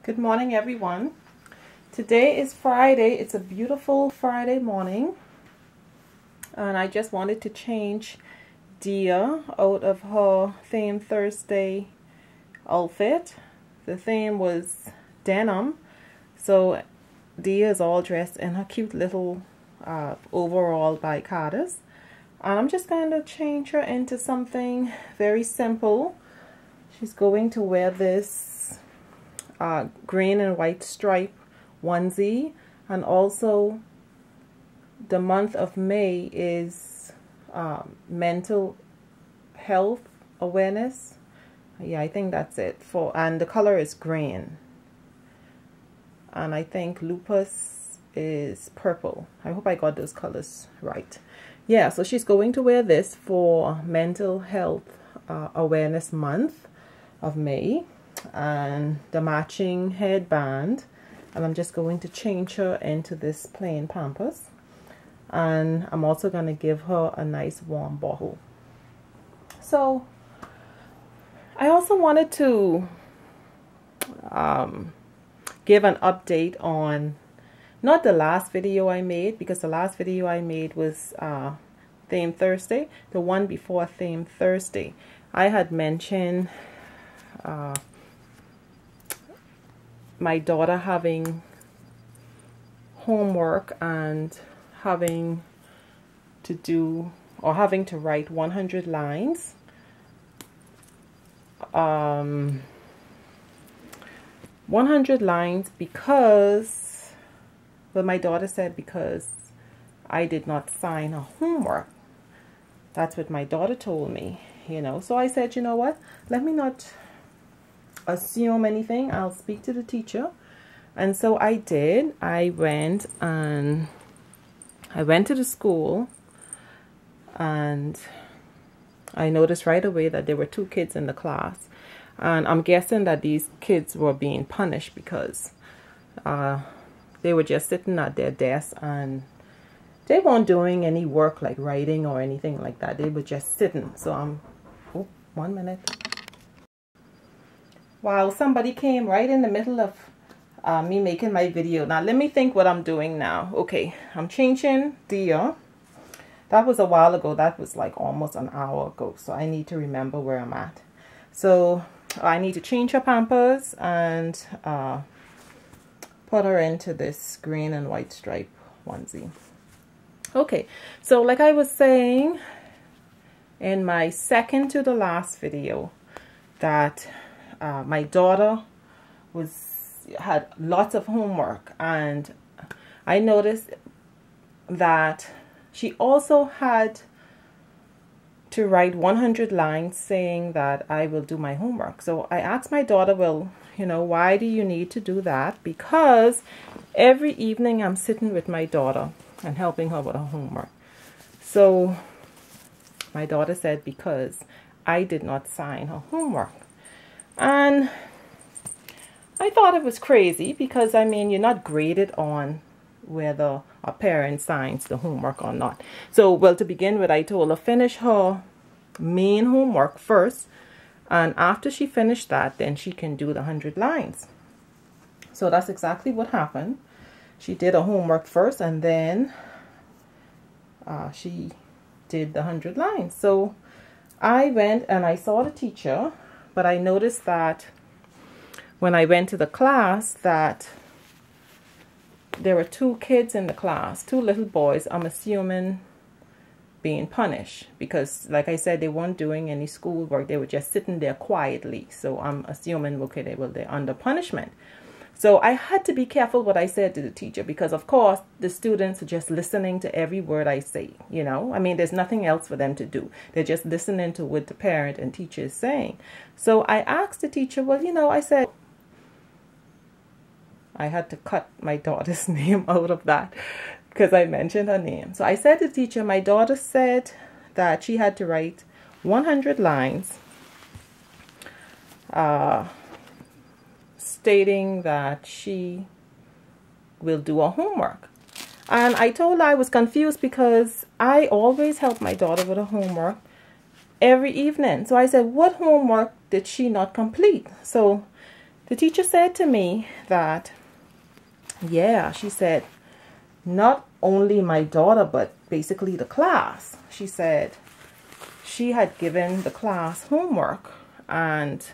Good morning, everyone. Today is Friday. It's a beautiful Friday morning, and I just wanted to change Dia out of her theme Thursday outfit. The theme was denim, so Dia is all dressed in her cute little overall by Carter's, and I'm just going to change her into something very simple. She's going to wear this green and white stripe onesie, and also the month of May is mental health awareness. Yeah, I think that's it. And the color is green, and I think lupus is purple. I hope I got those colors right. Yeah, so she's going to wear this for mental health awareness month of May, and the matching headband, and I'm just going to change her into this plain Pampers, and I'm also going to give her a nice warm bottle. So I also wanted to give an update on not the last video I made, because the last video I made was theme Thursday. The one before theme Thursday, I had mentioned my daughter having homework and having to write 100 lines. 100 lines because, well, my daughter said because I did not sign her homework. That's what my daughter told me, you know. So I said, you know what, let me not assume anything. I'll speak to the teacher. And so I did. I went to the school, and I noticed right away that there were 2 kids in the class, and I'm guessing that these kids were being punished because they were just sitting at their desk and they weren't doing any work like writing or anything like that. They were just sitting. So oh, 1 minute. Wow, somebody came right in the middle of me making my video. Now let me think what I'm doing now. Okay, I'm changing Dia. That was a while ago. That was like almost an hour ago. So I need to remember where I'm at. So I need to change her Pampers and put her into this green and white stripe onesie. Okay, so like I was saying in my second to the last video, that my daughter had lots of homework, and I noticed that she also had to write 100 lines saying that I will do my homework. So I asked my daughter, well, you know, why do you need to do that? Because every evening I'm sitting with my daughter and helping her with her homework. So my daughter said because I did not sign her homework. And I thought it was crazy because, I mean, you're not graded on whether a parent signs the homework or not. So, well, to begin with, I told her finish her main homework first, and after she finished that, then she can do the 100 lines. So that's exactly what happened. She did her homework first, and then she did the 100 lines. So I went and I saw the teacher, but I noticed that when I went to the class that there were 2 kids in the class, 2 little boys, I'm assuming being punished because, like I said, they weren't doing any schoolwork. They were just sitting there quietly. So I'm assuming, okay, they're under punishment. So I had to be careful what I said to the teacher because, of course, the students are just listening to every word I say, you know. I mean, there's nothing else for them to do. They're just listening to what the parent and teacher is saying. So I asked the teacher, well, you know, I said, I had to cut my daughter's name out of that because I mentioned her name. So I said to the teacher, my daughter said that she had to write 100 lines stating that she will do her homework. And I told her I was confused because I always help my daughter with her homework every evening. So I said, what homework did she not complete? So The teacher said to me that, yeah, she said, not only my daughter, but basically the class. She said she had given the class homework, and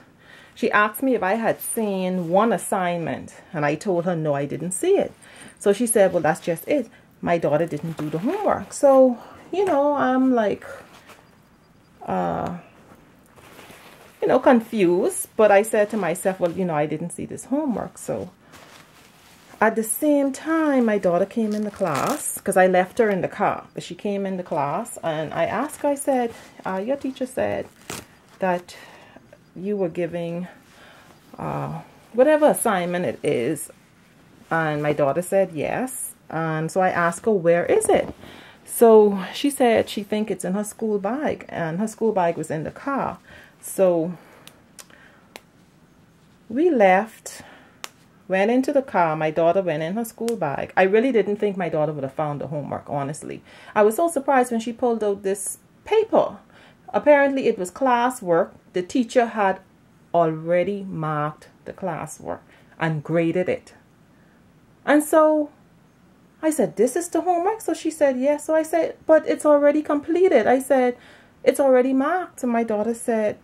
she asked me if I had seen one assignment, and I told her no, I didn't see it. So she said, well, that's just it. My daughter didn't do the homework. So, you know, I'm like, you know, confused. But I said to myself, well, you know, I didn't see this homework. So at the same time, my daughter came in the class, because I left her in the car. But she came in the class, and I asked her, I said, your teacher said that you were giving whatever assignment it is. And my daughter said yes. And so I asked her, where is it? So she said she think it's in her school bag, and her school bag was in the car. So we left, went into the car. My daughter went in her school bag. I really didn't think my daughter would have found the homework, honestly. I was so surprised when she pulled out this paper. Apparently it was classwork. The teacher had already marked the classwork and graded it. And so I said, this is the homework? So she said, yes. So I said, but it's already completed. I said, it's already marked. And my daughter said,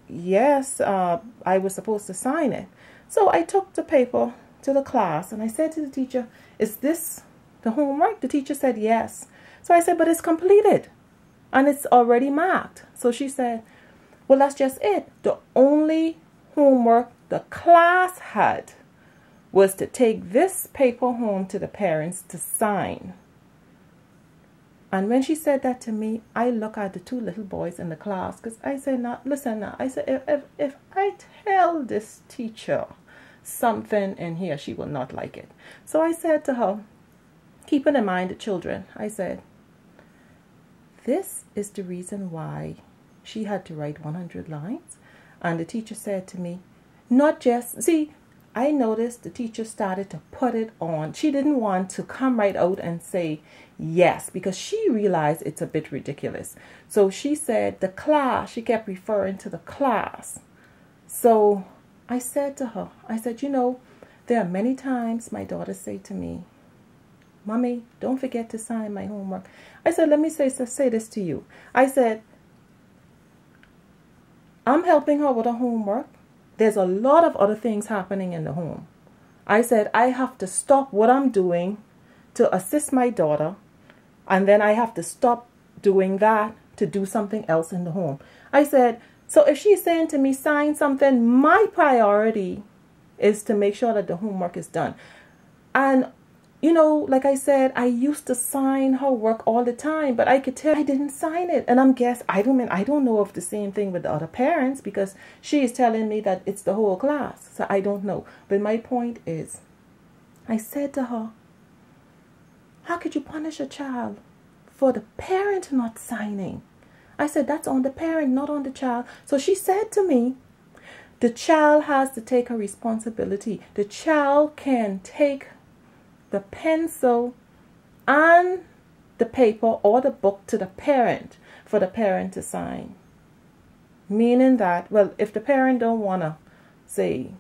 yes, I was supposed to sign it. So I took the paper to the class, and I said to the teacher, is this the homework? The teacher said, yes. So I said, but it's completed, and it's already marked. So she said, well, that's just it. The only homework the class had was to take this paper home to the parents to sign. And when she said that to me, I look at the two little boys in the class, because I said, now, listen now. I said, if I tell this teacher something in here, she will not like it. So I said to her, keeping in mind the children, I said, this is the reason why she had to write 100 lines. And the teacher said to me, not just, see, I noticed the teacher started to put it on. She didn't want to come right out and say yes, because she realized it's a bit ridiculous. So she said the class, she kept referring to the class. So I said to her, I said, you know, there are many times my daughter say to me, Mommy, don't forget to sign my homework. I said, let me say this to you. I said, I'm helping her with her homework. There's a lot of other things happening in the home. I said, I have to stop what I'm doing to assist my daughter, and then I have to stop doing that to do something else in the home. I said, so if she's saying to me, sign something, my priority is to make sure that the homework is done. And, you know, like I said, I used to sign her work all the time, but I could tell I didn't sign it. And I don't know if the same thing with the other parents, because she is telling me that it's the whole class. So I don't know. But my point is, I said to her, how could you punish a child for the parent not signing? I said, that's on the parent, not on the child. So she said to me, the child has to take her responsibility. The child can take the pencil and the paper or the book to the parent for the parent to sign. Meaning that, well, if the parent don't want to, say,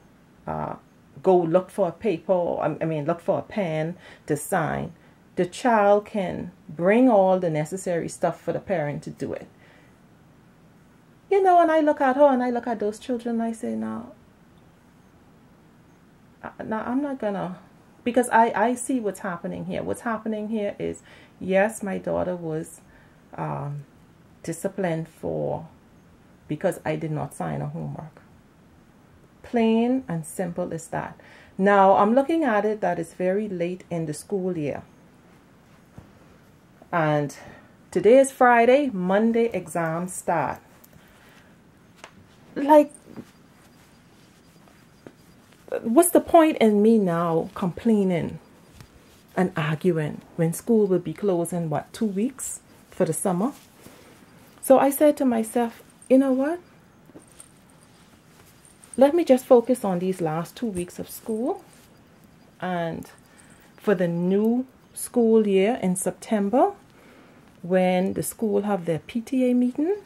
go look for a paper, or, look for a pen to sign, the child can bring all the necessary stuff for the parent to do it. You know, and I look at her and I look at those children and I say, no, I'm not gonna, because I see what's happening here. What's happening here is, yes, my daughter was disciplined because I did not sign her homework. Plain and simple as that. Now, I'm looking at it that it's very late in the school year. And today is Friday, Monday exams start. Like, what's the point in me now complaining and arguing when school will be closed in, what, 2 weeks for the summer? So I said to myself, you know what? Let me just focus on these last 2 weeks of school. And for the new school year in September, when the school have their PTA meeting,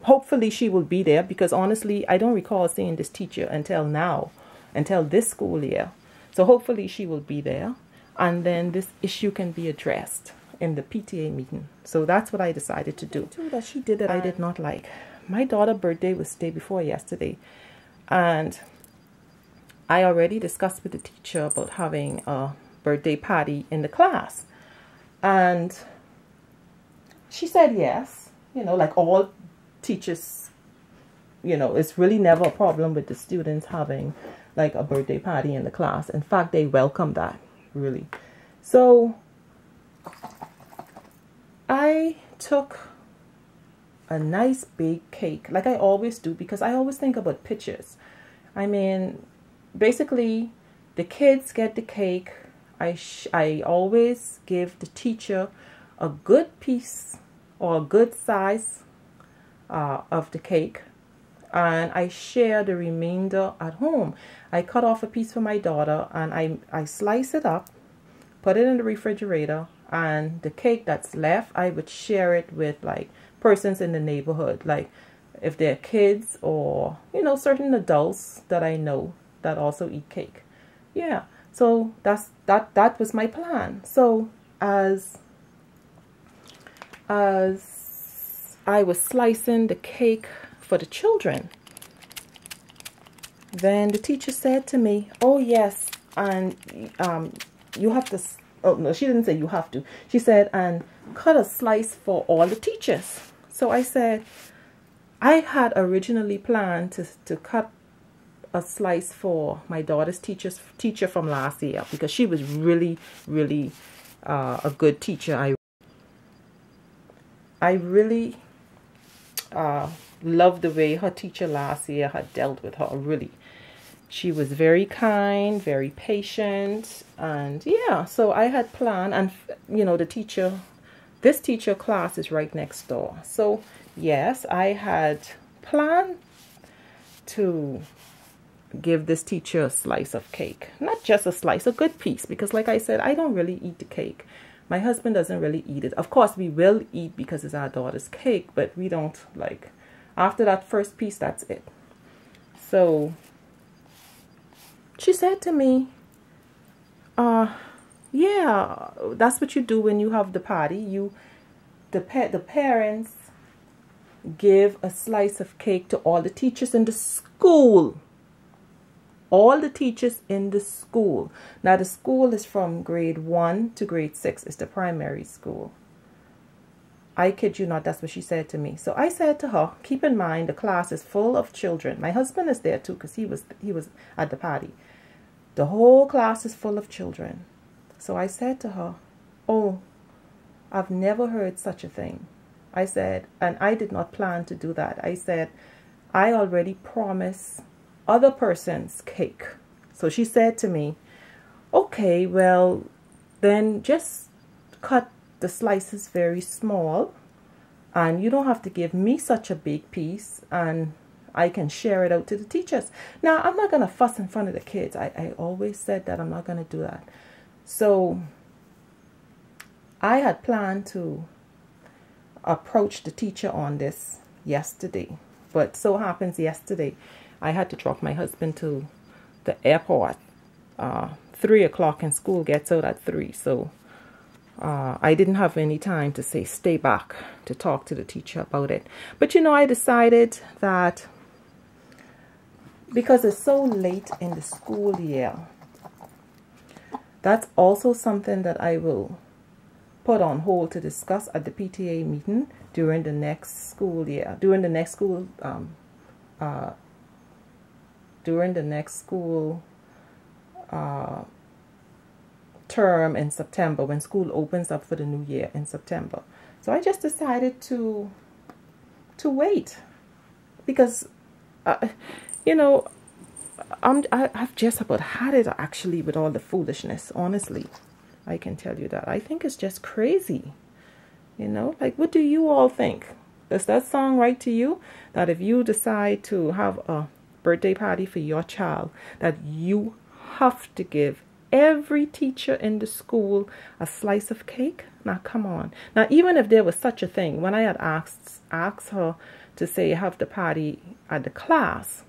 hopefully she will be there, because honestly, I don't recall seeing this teacher until now, until this school year. So hopefully she will be there, and then this issue can be addressed in the PTA meeting. So that's what I decided to do. That she did that I did not like. My daughter's birthday was the day before yesterday, and I already discussed with the teacher about having a birthday party in the class, and she said yes. You know, like all teachers, you know, it's really never a problem with the students having like a birthday party in the class. In fact, they welcome that, really. So I took a nice big cake, like I always do, because I always think about pictures. I mean, basically, the kids get the cake. I always give the teacher a good piece or a good size of the cake, and I share the remainder at home. I cut off a piece for my daughter, and I slice it up, put it in the refrigerator, and the cake that's left, I would share it with like persons in the neighborhood, like if they're kids or, you know, certain adults that I know that also eat cake. Yeah, so that was my plan. So as I was slicing the cake for the children, then the teacher said to me, oh yes, and you have to, oh no, she didn't say you have to. She said, and cut a slice for all the teachers. So I said, I had originally planned to cut a slice for my daughter's teacher from last year, because she was really, really a good teacher. I really loved the way her teacher last year had dealt with her, really. She was very kind, very patient, and yeah, so I had planned, and you know, this teacher class is right next door. So yes, I had planned to give this teacher a slice of cake. Not just a slice, a good piece, because like I said, I don't really eat the cake. My husband doesn't really eat it. Of course, we will eat because it's our daughter's cake, but we don't, like, after that first piece, that's it. So she said to me, yeah, that's what you do when you have the party. The parents give a slice of cake to all the teachers in the school. All the teachers in the school. Now, the school is from grade 1 to grade 6. It's the primary school. I kid you not, that's what she said to me. So I said to her, keep in mind, the class is full of children. My husband is there too, because he was at the party. The whole class is full of children. So I said to her, oh, I've never heard such a thing. I said, and I did not plan to do that. I said, I already promised other person's cake. So she said to me, okay, well, then just cut the slices very small, and you don't have to give me such a big piece, and I can share it out to the teachers. Now, I'm not going to fuss in front of the kids. I always said that I'm not going to do that. So I had planned to approach the teacher on this yesterday, but so happens yesterday I had to drop my husband to the airport 3 o'clock, and school gets out at 3. So I didn't have any time to say stay back to talk to the teacher about it. But you know, I decided that because it's so late in the school year, that's also something that I will put on hold to discuss at the PTA meeting during the next school year, during the next school term in September, when school opens up for the new year in September. So I just decided to wait, because you know, I've just about had it actually with all the foolishness. Honestly, I can tell you that. I think it's just crazy. You know, like, what do you all think? Does that sound right to you? That if you decide to have a birthday party for your child, that you have to give every teacher in the school a slice of cake? Now, come on. Now, even if there was such a thing, when I had asked her to say have the party at the class,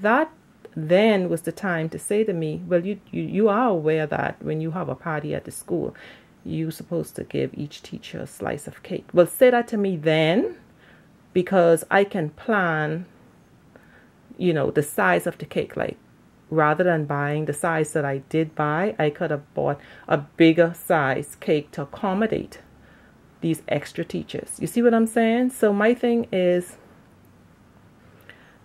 that then was the time to say to me, well, you are aware that when you have a party at the school, you're supposed to give each teacher a slice of cake. Well, say that to me then, because I can plan, you know, the size of the cake. Like, rather than buying the size that I did buy, I could have bought a bigger size cake to accommodate these extra teachers. You see what I'm saying? So my thing is,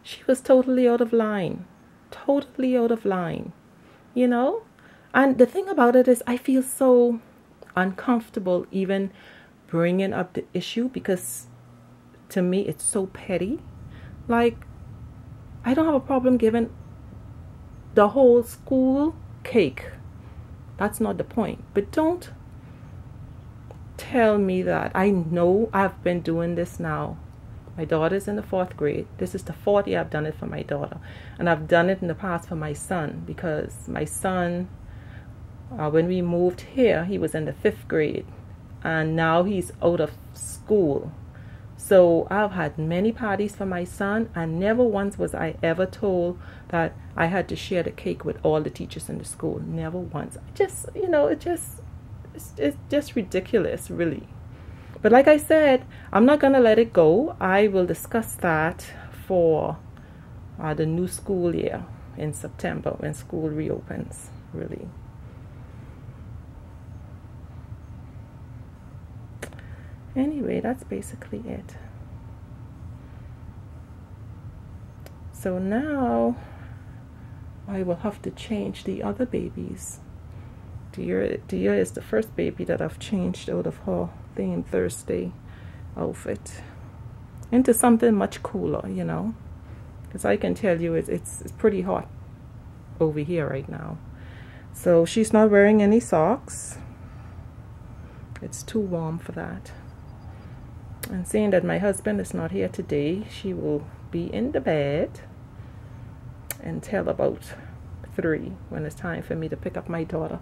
she was totally out of line. Totally out of line, you know? And the thing about it is, I feel so uncomfortable even bringing up the issue, because to me it's so petty. Like, I don't have a problem giving the whole school cake. That's not the point. But don't tell me that. I know I've been doing this now. My daughter's in the 4th grade. This is the 4th year I've done it for my daughter. And I've done it in the past for my son, because my son, when we moved here, he was in the 5th grade. And now he's out of school. So I've had many parties for my son, and never once was I ever told that I had to share the cake with all the teachers in the school. Never once. Just, you know, it's just ridiculous, really. But like I said, I'm not going to let it go. I will discuss that for the new school year in September when school reopens, really. Anyway, that's basically it. So now I will have to change the other babies. Dia is the first baby that I've changed out of her themed Thursday outfit into something much cooler, you know, because I can tell you it's pretty hot over here right now. So she's not wearing any socks. It's too warm for that. And seeing that my husband is not here today, she will be in the bed until about 3 when it's time for me to pick up my daughter,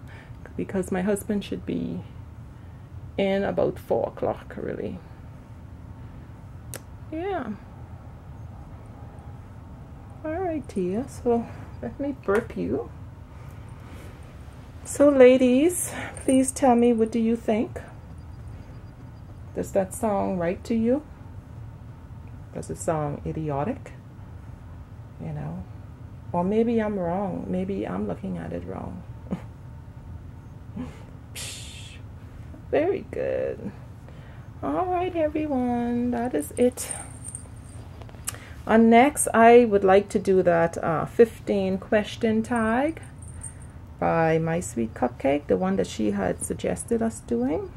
because my husband should be in about 4 o'clock, really. Yeah. Alright, Tia, so let me burp you. So ladies, please tell me, what do you think? Does that song write to you? Does it sound idiotic? You know? Or maybe I'm wrong. Maybe I'm looking at it wrong. Very good. All right, everyone. That is it. Next, I would like to do that 15 question tag by My Sweet Cupcake, the one that she had suggested us doing.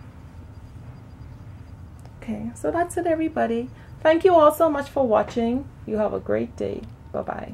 Okay, so that's it, everybody. Thank you all so much for watching. You have a great day. Bye-bye.